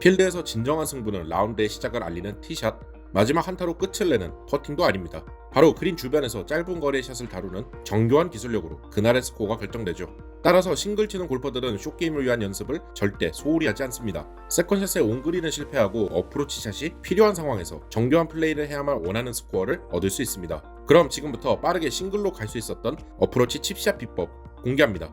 필드에서 진정한 승부는 라운드의 시작을 알리는 티샷, 마지막 한타로 끝을 내는 퍼팅도 아닙니다. 바로 그린 주변에서 짧은 거리의 샷을 다루는 정교한 기술력으로 그날의 스코어가 결정되죠. 따라서 싱글 치는 골퍼들은 숏게임을 위한 연습을 절대 소홀히 하지 않습니다. 세컨샷에 온그린은 실패하고 어프로치 샷이 필요한 상황에서 정교한 플레이를 해야만 원하는 스코어를 얻을 수 있습니다. 그럼 지금부터 빠르게 싱글로 갈 수 있었던 어프로치 칩샷 비법 공개합니다.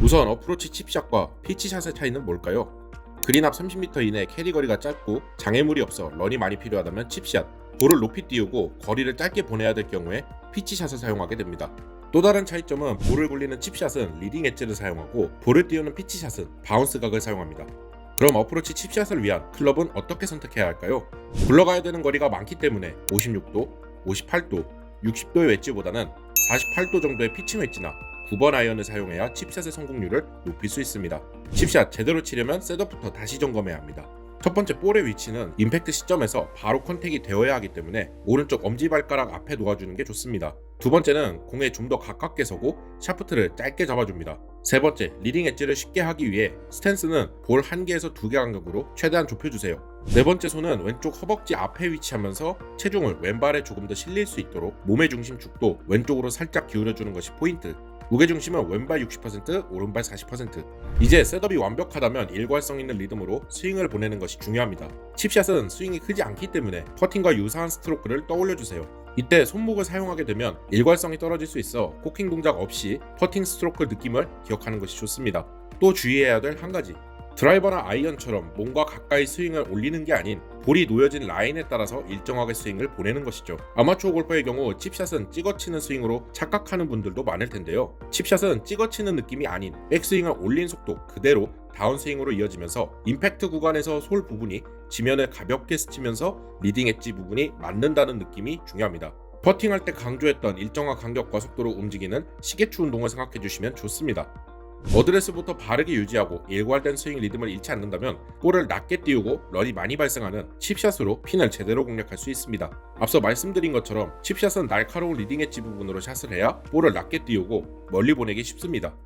우선 어프로치 칩샷과 피치샷의 차이는 뭘까요? 그린 앞 30m 이내 캐리 거리가 짧고 장애물이 없어 런이 많이 필요하다면 칩샷, 볼을 높이 띄우고 거리를 짧게 보내야 될 경우에 피치샷을 사용하게 됩니다. 또 다른 차이점은 볼을 굴리는 칩샷은 리딩 엣지를 사용하고 볼을 띄우는 피치샷은 바운스 각을 사용합니다. 그럼 어프로치 칩샷을 위한 클럽은 어떻게 선택해야 할까요? 굴러가야 되는 거리가 많기 때문에 56도, 58도, 60도의 웨지보다는 48도 정도의 피칭 웨지나 9번 아이언을 사용해야 칩샷의 성공률을 높일 수 있습니다. 칩샷 제대로 치려면 셋업부터 다시 점검해야 합니다. 첫 번째 볼의 위치는 임팩트 시점에서 바로 컨택이 되어야 하기 때문에 오른쪽 엄지발가락 앞에 놓아주는 게 좋습니다. 두 번째는 공에 좀 더 가깝게 서고 샤프트를 짧게 잡아줍니다. 세 번째, 리딩 엣지를 쉽게 하기 위해 스탠스는 볼 1개에서 2개 간격으로 최대한 좁혀주세요. 네 번째 손은 왼쪽 허벅지 앞에 위치하면서 체중을 왼발에 조금 더 실릴 수 있도록 몸의 중심 축도 왼쪽으로 살짝 기울여주는 것이 포인트. 무게중심은 왼발 60%, 오른발 40%. 이제 셋업이 완벽하다면 일관성 있는 리듬으로 스윙을 보내는 것이 중요합니다. 칩샷은 스윙이 크지 않기 때문에 퍼팅과 유사한 스트로크를 떠올려주세요. 이때 손목을 사용하게 되면 일관성이 떨어질 수 있어 코킹 동작 없이 퍼팅 스트로크 느낌을 기억하는 것이 좋습니다. 또 주의해야 될 한 가지, 드라이버나 아이언처럼 몸과 가까이 스윙을 올리는 게 아닌 볼이 놓여진 라인에 따라서 일정하게 스윙을 보내는 것이죠. 아마추어 골퍼의 경우 칩샷은 찍어치는 스윙으로 착각하는 분들도 많을 텐데요. 칩샷은 찍어치는 느낌이 아닌 백스윙을 올린 속도 그대로 다운스윙으로 이어지면서 임팩트 구간에서 솔 부분이 지면을 가볍게 스치면서 리딩 엣지 부분이 맞는다는 느낌이 중요합니다. 퍼팅할 때 강조했던 일정한 간격과 속도로 움직이는 시계추 운동을 생각해 주시면 좋습니다. 어드레스부터 바르게 유지하고 일관된 스윙 리듬을 잃지 않는다면 볼을 낮게 띄우고 런이 많이 발생하는 칩샷으로 핀을 제대로 공략할 수 있습니다. 앞서 말씀드린 것처럼 칩샷은 날카로운 리딩 엣지 부분으로 샷을 해야 볼을 낮게 띄우고 멀리 보내기 쉽습니다.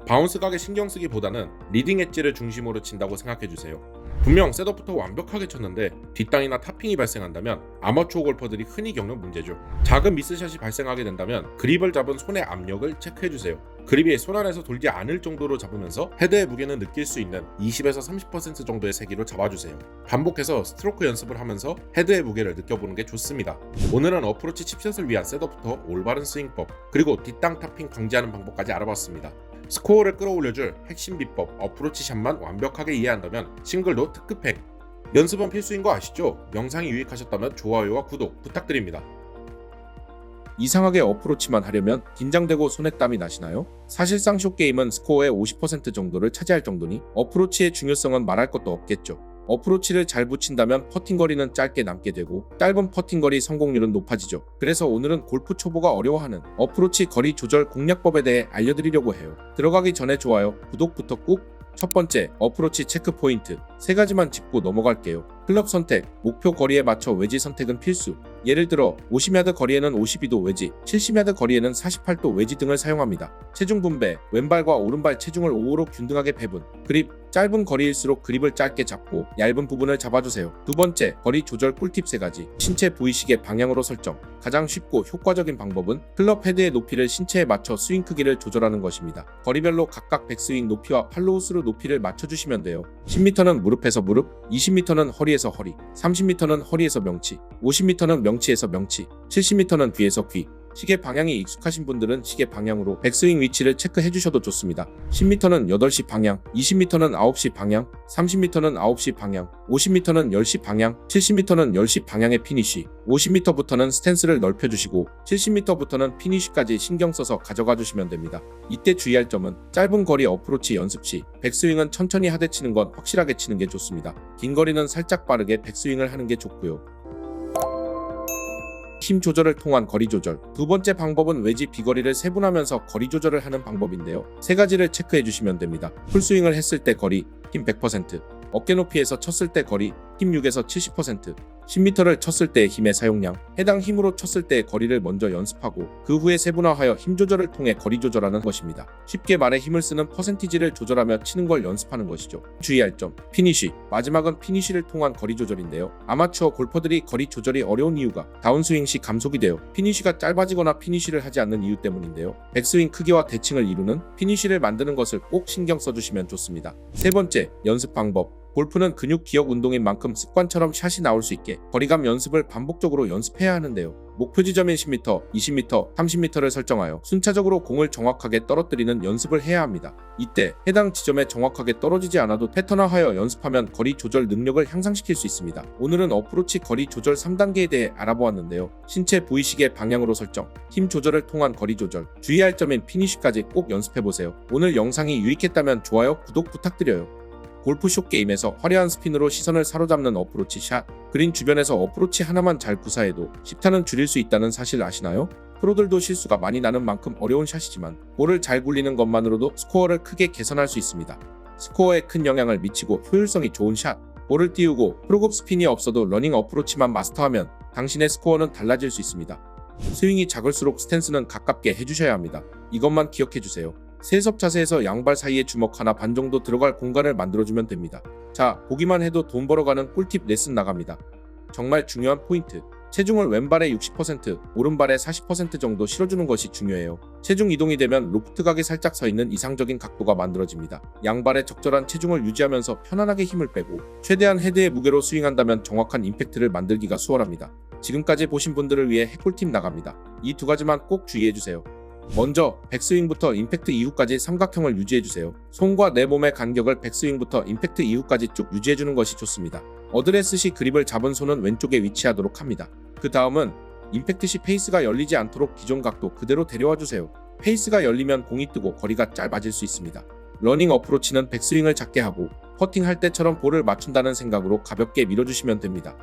바운스 각에 신경 쓰기보다는 리딩 엣지를 중심으로 친다고 생각해주세요. 분명 셋업부터 완벽하게 쳤는데 뒷땅이나 탑핑이 발생한다면 아마추어 골퍼들이 흔히 겪는 문제죠. 작은 미스샷이 발생하게 된다면 그립을 잡은 손의 압력을 체크해주세요. 그립이 손 안에서 돌지 않을 정도로 잡으면서 헤드의 무게는 느낄 수 있는 20에서 30% 정도의 세기로 잡아주세요. 반복해서 스트로크 연습을 하면서 헤드의 무게를 느껴보는 게 좋습니다. 오늘은 어프로치 칩샷을 위한 셋업부터 올바른 스윙법, 그리고 뒷땅 탑핑 방지하는 방법까지 알아봤습니다. 스코어를 끌어올려줄 핵심 비법 어프로치 샷만 완벽하게 이해한다면 싱글도 특급행. 연습은 필수인 거 아시죠? 영상이 유익하셨다면 좋아요와 구독 부탁드립니다. 이상하게 어프로치만 하려면 긴장되고 손에 땀이 나시나요? 사실상 숏게임은 스코어의 50% 정도를 차지할 정도니 어프로치의 중요성은 말할 것도 없겠죠. 어프로치를 잘 붙인다면 퍼팅 거리는 짧게 남게 되고 짧은 퍼팅 거리 성공률은 높아지죠. 그래서 오늘은 골프 초보가 어려워하는 어프로치 거리 조절 공략법에 대해 알려드리려고 해요. 들어가기 전에 좋아요, 구독부터 꾹. 첫 번째, 어프로치 체크 포인트. 3가지만 짚고 넘어갈게요. 클럽 선택, 목표 거리에 맞춰 웨지 선택은 필수. 예를 들어 50야드 거리에는 52도 웨지, 70야드 거리에는 48도 웨지 등을 사용합니다. 체중 분배, 왼발과 오른발 체중을 5로 균등하게 배분. 그립, 짧은 거리일수록 그립을 짧게 잡고 얇은 부분을 잡아주세요. 두 번째, 거리 조절 꿀팁 3가지. 신체 부위식의 방향으로 설정. 가장 쉽고 효과적인 방법은 클럽 헤드의 높이를 신체에 맞춰 스윙 크기를 조절하는 것입니다. 거리별로 각각 백스윙 높이와 팔로우스루 높이를 맞춰주시면 돼요. 10m는 무릎에서 무릎, 20m는 허리에서 허리, 30m는 허리에서 명치, 50m는 명치에서 명치, 70m는 귀에서 귀. 시계 방향이 익숙하신 분들은 시계 방향으로 백스윙 위치를 체크해 주셔도 좋습니다. 10m는 8시 방향, 20m는 9시 방향, 30m는 9시 방향, 50m는 10시 방향, 70m는 10시 방향의 피니쉬. 50m부터는 스탠스를 넓혀주시고 70m부터는 피니쉬까지 신경 써서 가져가 주시면 됩니다. 이때 주의할 점은 짧은 거리 어프로치 연습 시 백스윙은 천천히 하되 치는 건 확실하게 치는 게 좋습니다. 긴 거리는 살짝 빠르게 백스윙을 하는 게 좋고요. 힘 조절을 통한 거리 조절. 두 번째 방법은 웨지 비거리를 세분하면서 거리 조절을 하는 방법인데요. 3가지를 체크해 주시면 됩니다. 풀스윙을 했을 때 거리, 힘 100%, 어깨 높이에서 쳤을 때 거리, 힘 6에서 70%, 10m를 쳤을 때의 힘의 사용량, 해당 힘으로 쳤을 때의 거리를 먼저 연습하고 그 후에 세분화하여 힘 조절을 통해 거리 조절하는 것입니다. 쉽게 말해 힘을 쓰는 퍼센티지를 조절하며 치는 걸 연습하는 것이죠. 주의할 점, 피니쉬. 마지막은 피니쉬를 통한 거리 조절인데요. 아마추어 골퍼들이 거리 조절이 어려운 이유가 다운스윙 시 감속이 되어 피니쉬가 짧아지거나 피니쉬를 하지 않는 이유 때문인데요. 백스윙 크기와 대칭을 이루는 피니쉬를 만드는 것을 꼭 신경 써주시면 좋습니다. 세 번째, 연습 방법. 골프는 근육 기억 운동인 만큼 습관처럼 샷이 나올 수 있게 거리감 연습을 반복적으로 연습해야 하는데요. 목표 지점인 10m, 20m, 30m를 설정하여 순차적으로 공을 정확하게 떨어뜨리는 연습을 해야 합니다. 이때 해당 지점에 정확하게 떨어지지 않아도 패턴화하여 연습하면 거리 조절 능력을 향상시킬 수 있습니다. 오늘은 어프로치 거리 조절 3단계에 대해 알아보았는데요. 신체 부위식의 방향으로 설정, 힘 조절을 통한 거리 조절, 주의할 점인 피니쉬까지 꼭 연습해보세요. 오늘 영상이 유익했다면 좋아요, 구독 부탁드려요. 골프쇼 게임에서 화려한 스핀으로 시선을 사로잡는 어프로치 샷. 그린 주변에서 어프로치 하나만 잘 구사해도 10타는 줄일 수 있다는 사실 아시나요? 프로들도 실수가 많이 나는 만큼 어려운 샷이지만 볼을 잘 굴리는 것만으로도 스코어를 크게 개선할 수 있습니다. 스코어에 큰 영향을 미치고 효율성이 좋은 샷. 볼을 띄우고 프로급 스핀이 없어도 러닝 어프로치만 마스터하면 당신의 스코어는 달라질 수 있습니다. 스윙이 작을수록 스탠스는 가깝게 해주셔야 합니다. 이것만 기억해주세요. 세섭 자세에서 양발 사이에 주먹 하나 반 정도 들어갈 공간을 만들어주면 됩니다. 자, 보기만 해도 돈 벌어가는 꿀팁 레슨 나갑니다. 정말 중요한 포인트. 체중을 왼발의 60%, 오른발의 40% 정도 실어주는 것이 중요해요. 체중 이동이 되면 로프트 각이 살짝 서 있는 이상적인 각도가 만들어집니다. 양발에 적절한 체중을 유지하면서 편안하게 힘을 빼고 최대한 헤드의 무게로 스윙한다면 정확한 임팩트를 만들기가 수월합니다. 지금까지 보신 분들을 위해 핵꿀팁 나갑니다. 이 두 가지만 꼭 주의해주세요. 먼저 백스윙부터 임팩트 이후까지 삼각형을 유지해주세요. 손과 내 몸의 간격을 백스윙부터 임팩트 이후까지 쭉 유지해주는 것이 좋습니다. 어드레스 시 그립을 잡은 손은 왼쪽에 위치하도록 합니다. 그 다음은 임팩트 시 페이스가 열리지 않도록 기존 각도 그대로 데려와주세요. 페이스가 열리면 공이 뜨고 거리가 짧아질 수 있습니다. 러닝 어프로치는 백스윙을 작게 하고 퍼팅할 때처럼 볼을 맞춘다는 생각으로 가볍게 밀어주시면 됩니다.